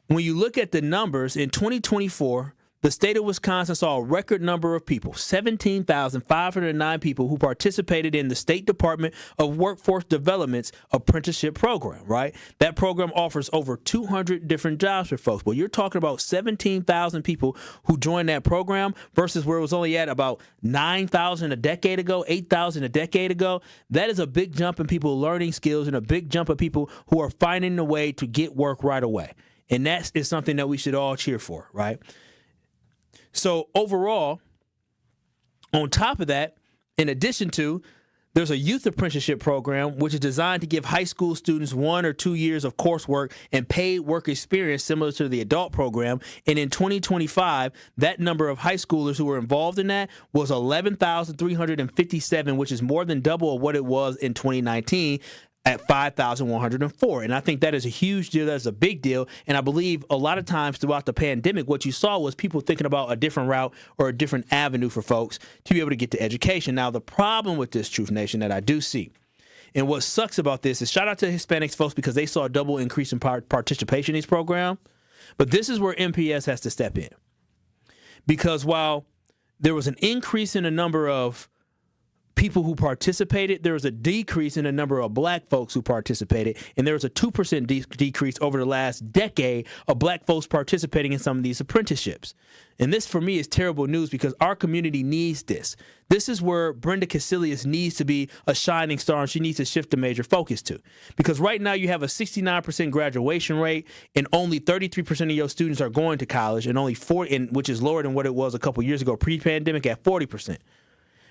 when you look at the numbers, in 2024, the state of Wisconsin saw a record number of people, 17,509 people, who participated in the State Department of Workforce Development's apprenticeship program, right? That program offers over 200 different jobs for folks. Well, you're talking about 17,000 people who joined that program versus where it was only at about 9,000 a decade ago, 8,000 a decade ago. That is a big jump in people learning skills, and a big jump of people who are finding a way to get work right away. And that is something that we should all cheer for, right? So overall, on top of that, in addition to, there's a youth apprenticeship program, which is designed to give high school students 1 or 2 years of coursework and paid work experience similar to the adult program. And in 2025, that number of high schoolers who were involved in that was 11,357, which is more than double of what it was in 2019. At 5,104. And I think that is a huge deal. That's a big deal. And I believe a lot of times throughout the pandemic, what you saw was people thinking about a different route or a different avenue for folks to be able to get to education. Now, the problem with this, Truth Nation, that I do see And what sucks about this is shout out to Hispanics folks because they saw a double increase in participation in this program. But this is where MPS has to step in. Because while there was an increase in the number of people who participated, there was a decrease in the number of black folks who participated, and there was a 2% decrease over the last decade of black folks participating in some of these apprenticeships. And this, for me, is terrible news because our community needs this. This is where Brenda Casilius needs to be a shining star, and she needs to shift the major focus to. Because right now you have a 69% graduation rate, and only 33% of your students are going to college, and only 40%, which is lower than what it was a couple years ago pre-pandemic at 40%.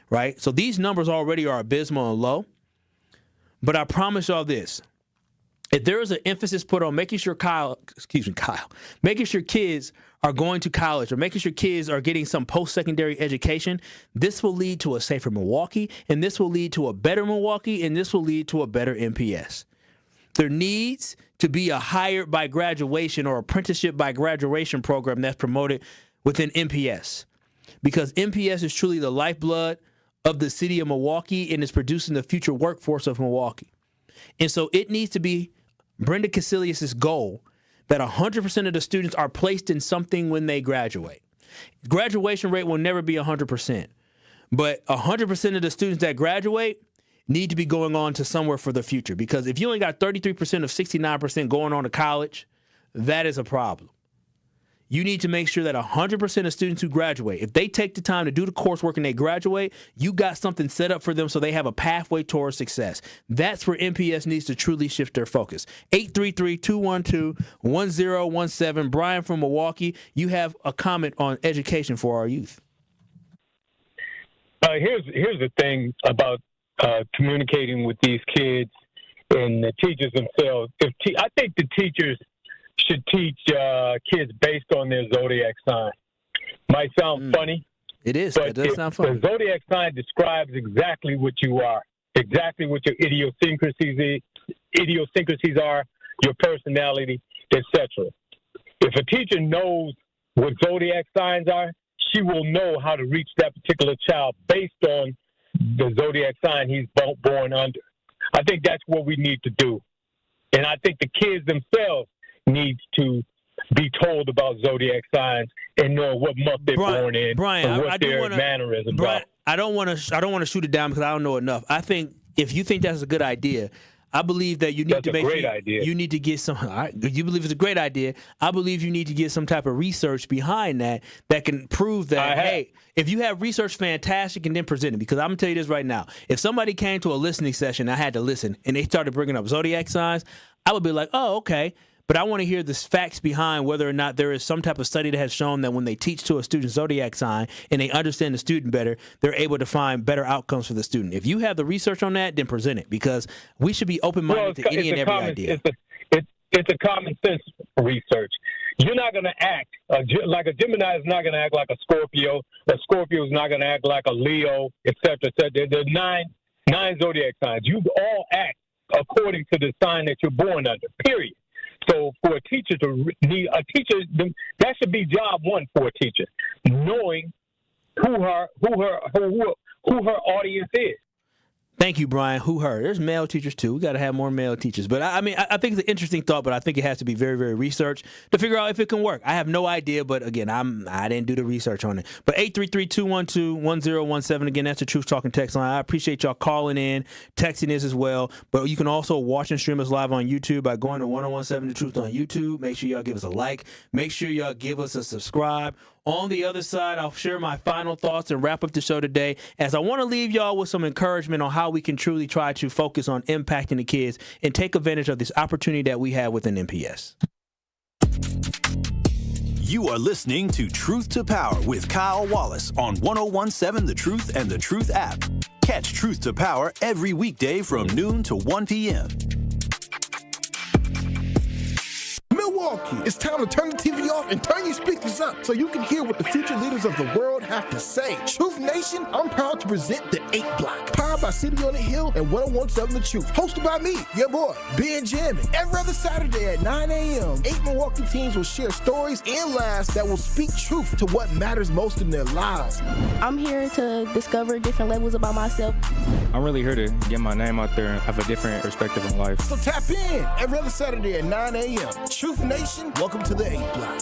Right? So these numbers already are abysmal and low. But I promise y'all this. If there is an emphasis put on making sure making sure kids are going to college or making sure kids are getting some post-secondary education, this will lead to a safer Milwaukee, and this will lead to a better Milwaukee, and this will lead to a better MPS. There needs to be a hired by graduation or apprenticeship by graduation program that's promoted within MPS. Because MPS is truly the lifeblood of the city of Milwaukee and is producing the future workforce of Milwaukee. And so it needs to be Brenda Casilius' goal that 100% of the students are placed in something when they graduate. Graduation rate will never be 100%, but 100% of the students that graduate need to be going on to somewhere for the future. Because if you only got 33% of 69% going on to college, that is a problem. You need to make sure that 100% of students who graduate, if they take the time to do the coursework and they graduate, you got something set up for them so they have a pathway towards success. That's where MPS needs to truly shift their focus. 833-212-1017. Brian from Milwaukee, you have a comment on education for our youth. Here's the thing about communicating with these kids and the teachers themselves. I think the teachers should teach kids based on their zodiac sign. Might sound funny. It is. It does sound funny. The zodiac sign describes exactly what you are, exactly what your idiosyncrasies are, your personality, etc. If a teacher knows what zodiac signs are, she will know how to reach that particular child based on the zodiac sign he's born under. I think that's what we need to do. And I think the kids themselves needs to be told about zodiac signs and know what month they're born in, and what their mannerisms are. I don't want to shoot it down because I don't know enough. I think if you think that's a good idea, I believe that you need to make sure you need to get some. All right, you believe it's a great idea. I believe you need to get some type of research behind that can prove that. Hey, if you have research, fantastic, and then present it. Because I'm gonna tell you this right now: if somebody came to a listening session, I had to listen, and they started bringing up zodiac signs, I would be like, oh, okay. But I want to hear the facts behind whether or not there is some type of study that has shown that when they teach to a student zodiac sign and they understand the student better, they're able to find better outcomes for the student. If you have the research on that, then present it, because we should be open-minded to any and every idea. It's a common sense research. You're not going to act like a Gemini is not going to act like a Scorpio. A Scorpio is not going to act like a Leo, etc. There are nine zodiac signs. You all act according to the sign that you're born under, period. So for a teacher that should be job one for a teacher, knowing who her audience is. Thank you, Brian. Who her? There's male teachers too. We got to have more male teachers. But I think it's an interesting thought, but I think it has to be very, very researched to figure out if it can work. I have no idea, but again, I didn't do the research on it. But 833-212-1017. Again, that's the Truth Talking text line. I appreciate y'all calling in, texting us as well. But you can also watch and stream us live on YouTube by going to 1017 The Truth on YouTube. Make sure y'all give us a like. Make sure y'all give us a subscribe. On the other side, I'll share my final thoughts and wrap up the show today, as I want to leave y'all with some encouragement on how we can truly try to focus on impacting the kids and take advantage of this opportunity that we have within MPS. You are listening to Truth to Power with Kyle Wallace on 1017 The Truth and The Truth app. Catch Truth to Power every weekday from noon to 1 p.m. Milwaukee, it's time to turn the TV off and turn your speakers up so you can hear what the future leaders of the world have to say. Truth Nation, I'm proud to present the 8 Block, powered by City on the Hill and 1017 The Truth, hosted by me, your boy, Ben Jammin. Every other Saturday at 9 a.m., 8 Milwaukee teens will share stories and laughs that will speak truth to what matters most in their lives. I'm here to discover different levels about myself. I'm really here to get my name out there and have a different perspective on life. So tap in every other Saturday at 9 a.m. Truth Nation, welcome to the 8 Block.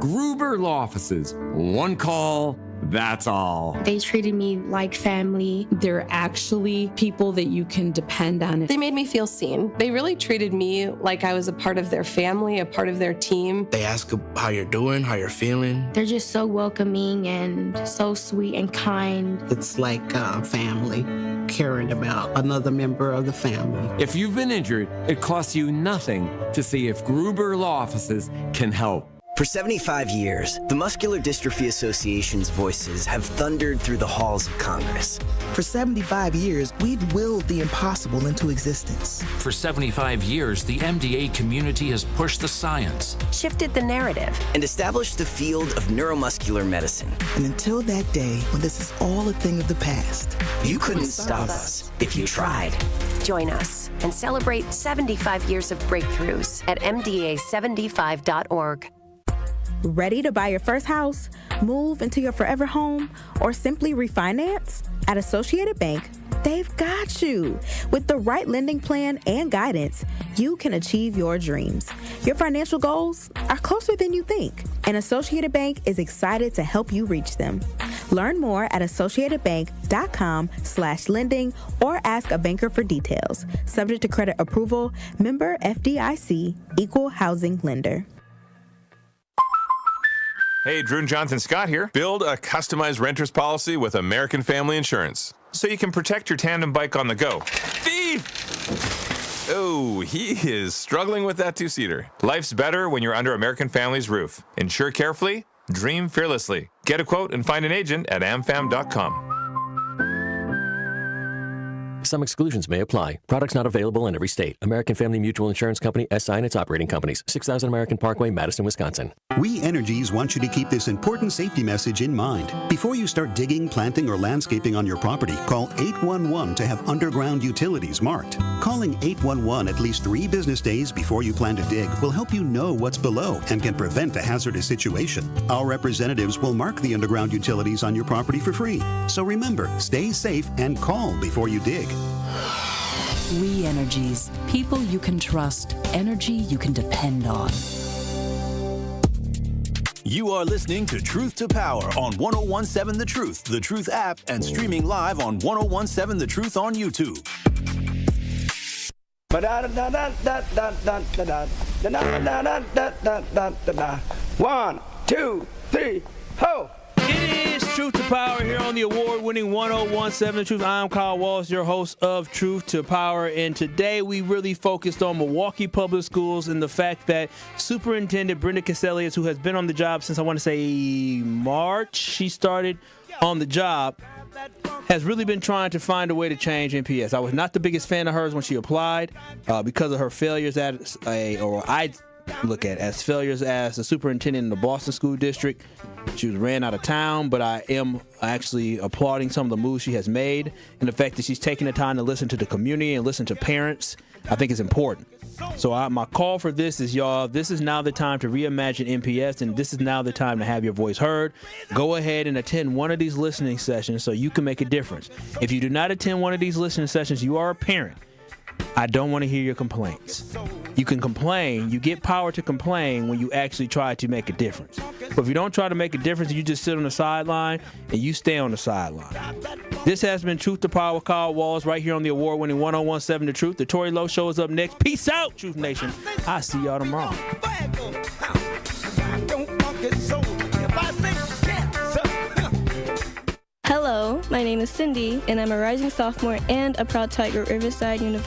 Gruber Law Offices. One call, that's all. They treated me like family. They're actually people that you can depend on. They made me feel seen. They really treated me like I was a part of their family, a part of their team. They ask how you're doing, how you're feeling. They're just so welcoming and so sweet and kind. It's like family, caring about another member of the family. If you've been injured, it costs you nothing to see if Gruber Law Offices can help. For 75 years, the Muscular Dystrophy Association's voices have thundered through the halls of Congress. For 75 years, we've willed the impossible into existence. For 75 years, the MDA community has pushed the science, shifted the narrative, and established the field of neuromuscular medicine. And until that day, when this is all a thing of the past, you couldn't stop us if you tried. Join us and celebrate 75 years of breakthroughs at MDA75.org. Ready to buy your first house, move into your forever home, or simply refinance? At Associated Bank, they've got you. With the right lending plan and guidance, you can achieve your dreams. Your financial goals are closer than you think, and Associated Bank is excited to help you reach them. Learn more at associatedbank.com/lending or ask a banker for details. Subject to credit approval, member FDIC, equal housing lender. Hey, Drew and Jonathan Scott here. Build a customized renter's policy with American Family Insurance so you can protect your tandem bike on the go. Thief! Oh, he is struggling with that two-seater. Life's better when you're under American Family's roof. Insure carefully, dream fearlessly. Get a quote and find an agent at amfam.com. Some exclusions may apply. Products not available in every state. American Family Mutual Insurance Company, SI and its operating companies. 6000 American Parkway, Madison, Wisconsin. We Energies want you to keep this important safety message in mind. Before you start digging, planting, or landscaping on your property, call 811 to have underground utilities marked. Calling 811 at least 3 business days before you plan to dig will help you know what's below and can prevent a hazardous situation. Our representatives will mark the underground utilities on your property for free. So remember, stay safe and call before you dig. We Energies. People you can trust. Energy you can depend on. You are listening to Truth to Power on 1017 The Truth, The Truth app, and streaming live on 1017 The Truth on YouTube. 1, 2, 3, ho! It is Truth to Power here on the award-winning 1017 The Truth. I'm Kyle Wallace, your host of Truth to Power, and today we really focused on Milwaukee Public Schools and the fact that Superintendent Brenda Cassellius, who has been on the job since I want to say March, she started on the job, has really been trying to find a way to change MPS. I was not the biggest fan of hers when she applied because of her failures I look at as failures as a superintendent in the Boston School District. She was ran out of town, but I am actually applauding some of the moves she has made and the fact that she's taking the time to listen to the community and listen to parents. I think is important. So my call for this is, y'all, this is now the time to reimagine MPS, and this is now the time to have your voice heard. Go ahead and attend one of these listening sessions so you can make a difference. If you do not attend one of these listening sessions, you are a parent. I don't want to hear your complaints. You can complain. You get power to complain when you actually try to make a difference. But if you don't try to make a difference, you just sit on the sideline and you stay on the sideline. This has been Truth to Power with Kyle Wallace right here on the award-winning 1017 The Truth. The Tory Lowe Show is up next. Peace out, Truth Nation. I'll see y'all tomorrow. Hello, my name is Cindy, and I'm a rising sophomore and a proud Tiger at Riverside University.